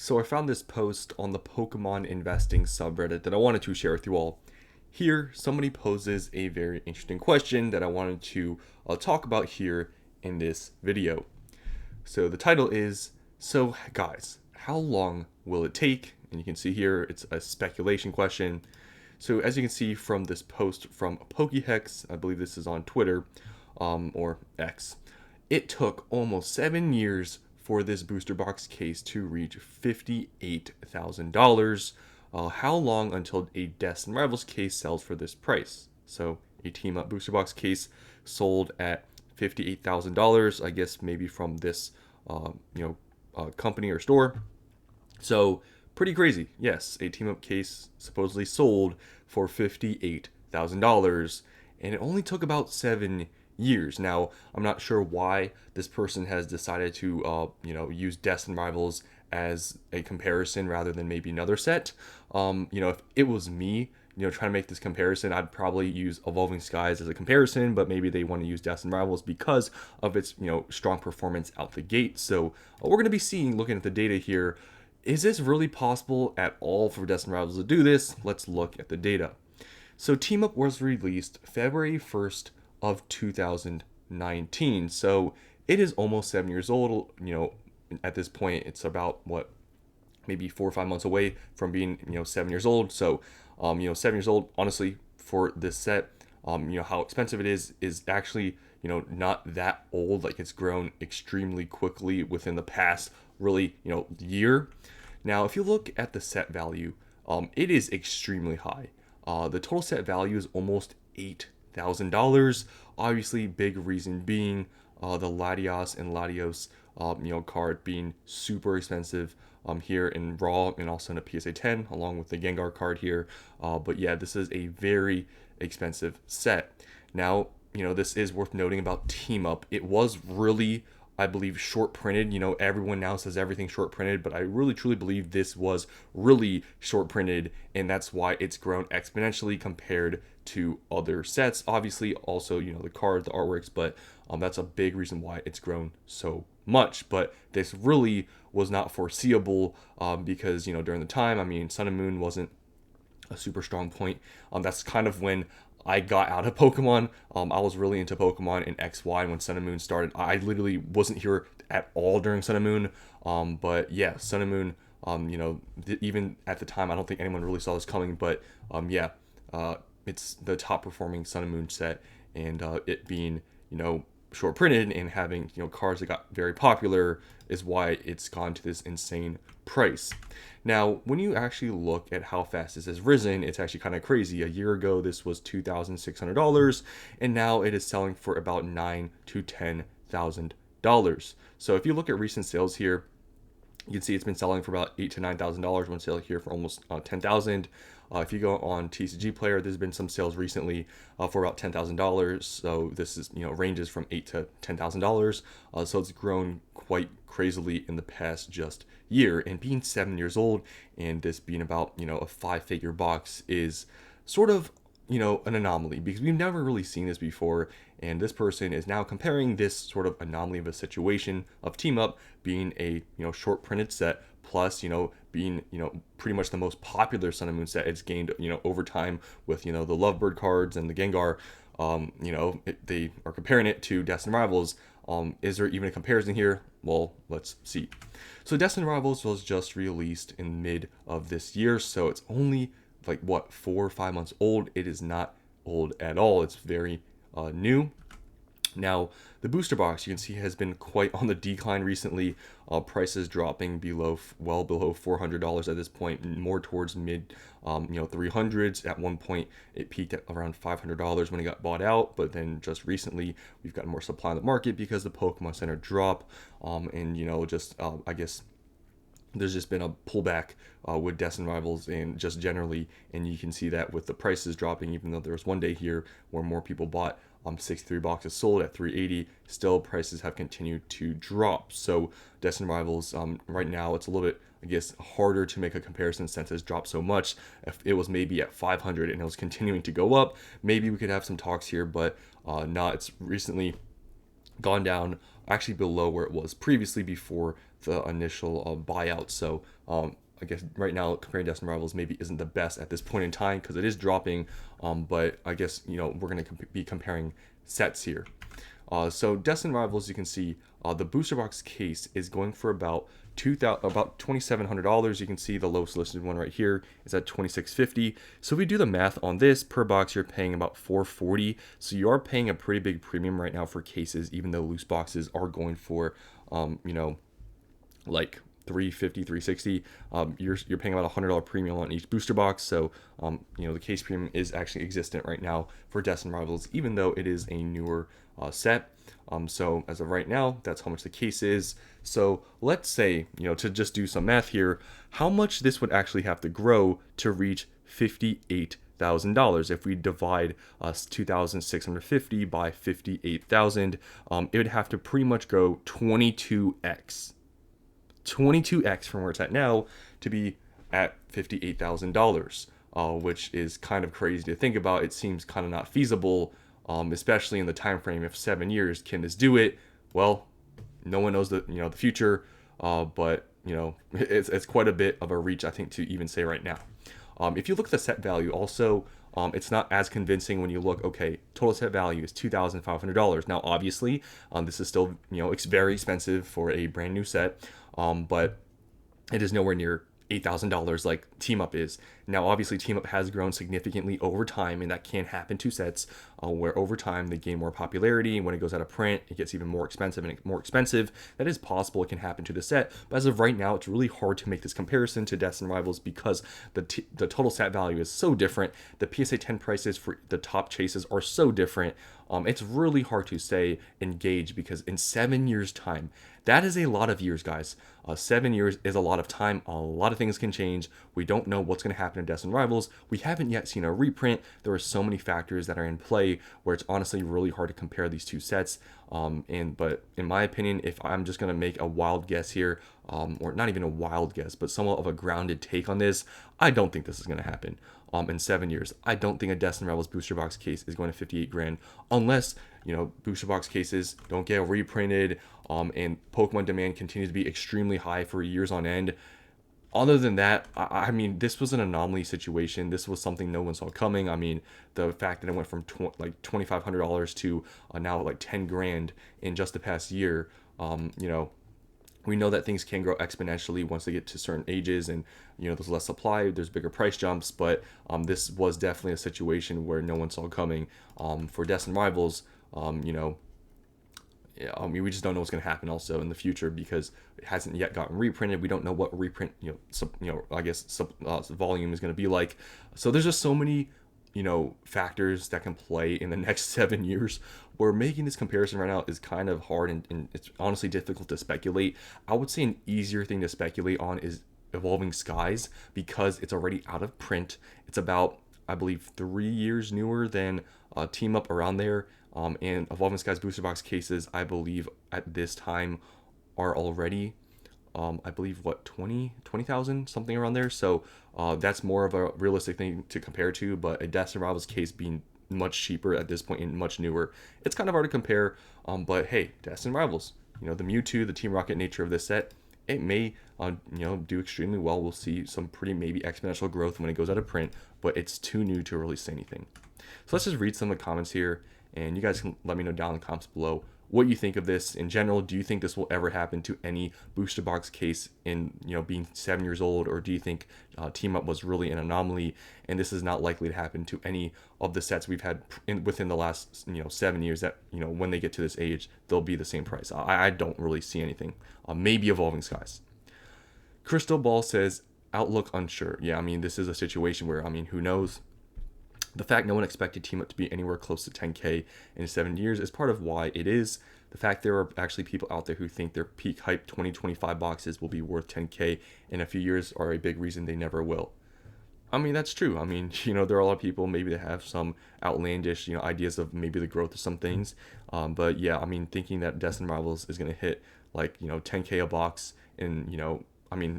So I found this post on the Pokemon investing subreddit that I wanted to share with you all. Here, somebody poses a very interesting question that I wanted to talk about here in this video. So the title is, so guys, how long will it take? And you can see here, it's a speculation question. So as you can see from this post from Pokehex, I believe this is on Twitter or X, it took almost 7 years for this booster box case to reach $58,000. How long until a Destined Rivals case sells for this price? So a team up booster box case sold at $58,000, I guess maybe from this company or store. So pretty crazy. Yes, a team up case supposedly sold for $58,000, and it only took about 7 years. Now, I'm not sure why this person has decided to use Destined Rivals as a comparison rather than maybe another set. If it was me, trying to make this comparison, I'd probably use Evolving Skies as a comparison, but maybe they want to use Destined Rivals because of its, strong performance out the gate. So we're going to be seeing, looking at the data here, is this really possible at all for Destined Rivals to do this? Let's look at the data. So Team Up was released February 1st of 2019. So it is almost 7 years old. At this point, it's about maybe 4 or 5 months away from being, 7 years old. So, 7 years old, honestly, for this set, how expensive it is actually, not that old. Like, it's grown extremely quickly within the past, really, year. Now, if you look at the set value, it is extremely high. The total set value is almost $8,000. Obviously, big reason being the Latios and Latios card being super expensive here in Raw and also in a PSA 10 along with the Gengar card here. But yeah, this is a very expensive set. Now, this is worth noting about Team Up. It was really, I believe, short printed. Everyone now says everything's short printed, but I really truly believe this was really short printed, and that's why it's grown exponentially compared to other sets. Obviously, also, the cards, the artworks, but that's a big reason why it's grown so much. But this really was not foreseeable because, during the time, Sun and Moon wasn't a super strong point. That's kind of when I got out of Pokemon. I was really into Pokemon in XY when Sun and Moon started. I literally wasn't here at all during Sun and Moon. But yeah, Sun and Moon, even at the time, I don't think anyone really saw this coming. But it's the top performing Sun and Moon set, and it being, short printed and having, cards that got very popular is why it's gone to this insane price. Now, when you actually look at how fast this has risen, it's actually kind of crazy. A year ago, this was $2,600, and now it is selling for about $9,000 to $10,000. So if you look at recent sales here, you can see it's been selling for about $8,000 to $9,000. One sale here for almost $10,000. If you go on TCG Player, there's been some sales recently for about $10,000. So this is ranges from $8,000 to $10,000. So it's grown quite crazily in the past just year. And being 7 years old and this being about a 5-figure box is sort of an anomaly because we've never really seen this before. And this person is now comparing this sort of anomaly of a situation of Team Up being a short printed set plus being pretty much the most popular Sun and Moon set it's gained over time with the Lovebird cards and the Gengar. They are comparing it to Destined Rivals. Is there even a comparison here? Well, let's see. So Destined Rivals was just released in mid of this year, so it's only 4 or 5 months old. It is not old at all. It's very new. Now, the booster box, you can see, has been quite on the decline recently. Prices dropping well below $400 at this point, more towards mid 300s. At one point, it peaked at around $500 when it got bought out, but then just recently, we've got more supply in the market because the Pokemon Center drop, I guess there's just been a pullback with Destined Rivals and just generally, and you can see that with the prices dropping, even though there was one day here where more people bought 63 boxes sold at $380, still prices have continued to drop. So Destined Rivals, right now, it's a little bit, I guess, harder to make a comparison since it's dropped so much. If it was maybe at 500 and it was continuing to go up, maybe we could have some talks here, but not. It's recently gone down actually below where it was previously before the initial buyout. So I guess right now comparing Destined Rivals maybe isn't the best at this point in time because it is dropping. But I guess we're going to be comparing sets here. So Destined Rivals, you can see the booster box case is going for about $2,700. You can see the lowest listed one right here is at $2,650. So if we do the math on this, per box you're paying about $440. So you are paying a pretty big premium right now for cases, even though loose boxes are going for like 350, 360. You're paying about $100 premium on each booster box. So the case premium is actually existent right now for Destined Rivals, even though it is a newer set. So as of right now, that's how much the case is. So let's say, to just do some math here, how much this would actually have to grow to reach $58,000. If we divide 2,650 by 58,000, it would have to pretty much go 22x. 22x from where it's at now to be at $58,000, which is kind of crazy to think about. It seems kind of not feasible, especially in the time frame. If 7 years, can this do it? Well, no one knows the future, but it's quite a bit of a reach, I think, to even say right now. If you look at the set value, also, it's not as convincing when you look. Okay, total set value is $2,500. Now, obviously, this is still it's very expensive for a brand new set, but it is nowhere near $8,000 like Team Up is. Now, obviously, Team Up has grown significantly over time, and that can happen to sets where over time they gain more popularity, and when it goes out of print, it gets even more expensive and more expensive. That is possible. It can happen to the set, but as of right now, it's really hard to make this comparison to Destined Rivals because the total set value is so different. The PSA 10 prices for the top chases are so different. It's really hard to say and gauge because in 7 years' time, that is a lot of years, guys. 7 years is a lot of time. A lot of things can change. We don't know what's going to happen in Destined Rivals. We haven't yet seen a reprint. There are so many factors that are in play where it's honestly really hard to compare these two sets. But in my opinion, if I'm just going to make a wild guess here, or not even a wild guess, but somewhat of a grounded take on this, I don't think this is going to happen. In 7 years, I don't think a Destined Rivals booster box case is going to 58 grand unless booster box cases don't get reprinted, and Pokemon demand continues to be extremely high for years on end. Other than that, I mean, this was an anomaly situation. This was something no one saw coming. I mean, the fact that it went from $2,500 to now like 10 grand in just the past year, we know that things can grow exponentially once they get to certain ages, and there's less supply, there's bigger price jumps. But this was definitely a situation where no one saw coming. For Destined Rivals, we just don't know what's going to happen also in the future because it hasn't yet gotten reprinted. We don't know what reprint volume is going to be like. So there's just so many factors that can play in the next 7 years, where making this comparison right now is kind of hard, and it's honestly difficult to speculate. I would say an easier thing to speculate on is Evolving Skies because it's already out of print. It's about, I believe, 3 years newer than Team Up, around there. And Evolving Skies booster box cases, I believe at this time are already I believe 20,000, something around there. So that's more of a realistic thing to compare to, but a Destined Rivals case being much cheaper at this point and much newer, it's kind of hard to compare. But hey, Destined Rivals, the Mewtwo, the Team Rocket nature of this set, it may do extremely well. We'll see some pretty maybe exponential growth when it goes out of print, but it's too new to really say anything. So let's just read some of the comments here, and you guys can let me know down in the comments below what you think of this in general. Do you think this will ever happen to any booster box case in being 7 years old, or do you think Team Up was really an anomaly and this is not likely to happen to any of the sets we've had within the last 7 years that when they get to this age they'll be the same price? I don't really see anything. Maybe Evolving Skies. Crystal Ball says outlook unsure. Yeah, I mean, this is a situation where, who knows? The fact no one expected Team Up to be anywhere close to 10K in 7 years is part of why it is. The fact there are actually people out there who think their peak hype 2025 boxes will be worth 10K in a few years are a big reason they never will. I mean, that's true. I mean, there are a lot of people maybe that have some outlandish, ideas of maybe the growth of some things. But yeah, I mean, thinking that Destined Rivals is going to hit like, 10K a box in,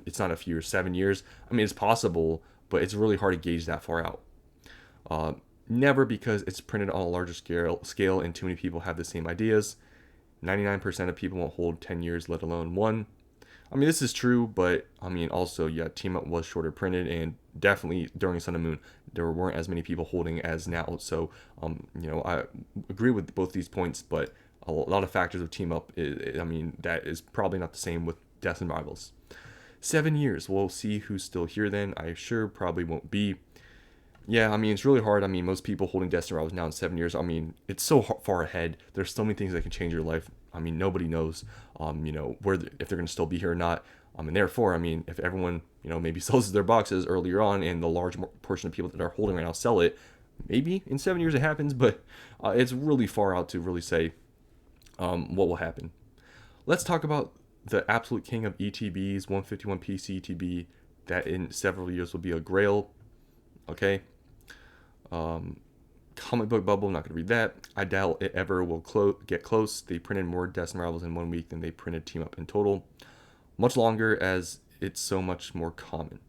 it's not a few years, 7 years. I mean, it's possible, but it's really hard to gauge that far out. Never, because it's printed on a larger scale and too many people have the same ideas. 99% of people won't hold 10 years, let alone one. I mean, this is true, but I mean, also, yeah, Team Up was shorter printed, and definitely during Sun and Moon, there weren't as many people holding as now. So, I agree with both these points, but a lot of factors of Team Up, I mean, that is probably not the same with Destined Rivals. 7 years, we'll see who's still here then. I sure probably won't be. Yeah, I mean, it's really hard. I mean, most people holding Destined Rivals now in 7 years, I mean, it's so far ahead. There's so many things that can change your life. I mean, nobody knows, if they're going to still be here or not. And therefore, I mean, if everyone, maybe sells their boxes earlier on and the large portion of people that are holding right now sell it, maybe in 7 years it happens, but it's really far out to really say what will happen. Let's talk about the absolute king of ETBs, 151 PC ETB, that in several years will be a grail. Okay, comic book bubble, I'm not going to read that. I doubt it ever will get close. They printed more Destined Rivals in 1 week than they printed Team Up in total. Much longer, as it's so much more common.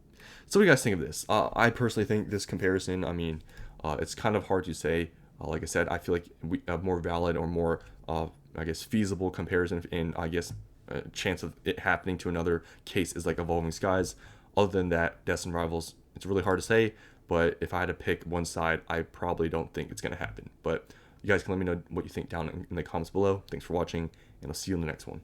So what do you guys think of this? I personally think this comparison, I mean, it's kind of hard to say. Like I said, I feel like we have more valid or more, I guess, feasible comparison, and I guess chance of it happening to another case is like Evolving Skies. Other than that, Destined Rivals, it's really hard to say. But if I had to pick one side, I probably don't think it's going to happen. But you guys can let me know what you think down in the comments below. Thanks for watching, and I'll see you in the next one.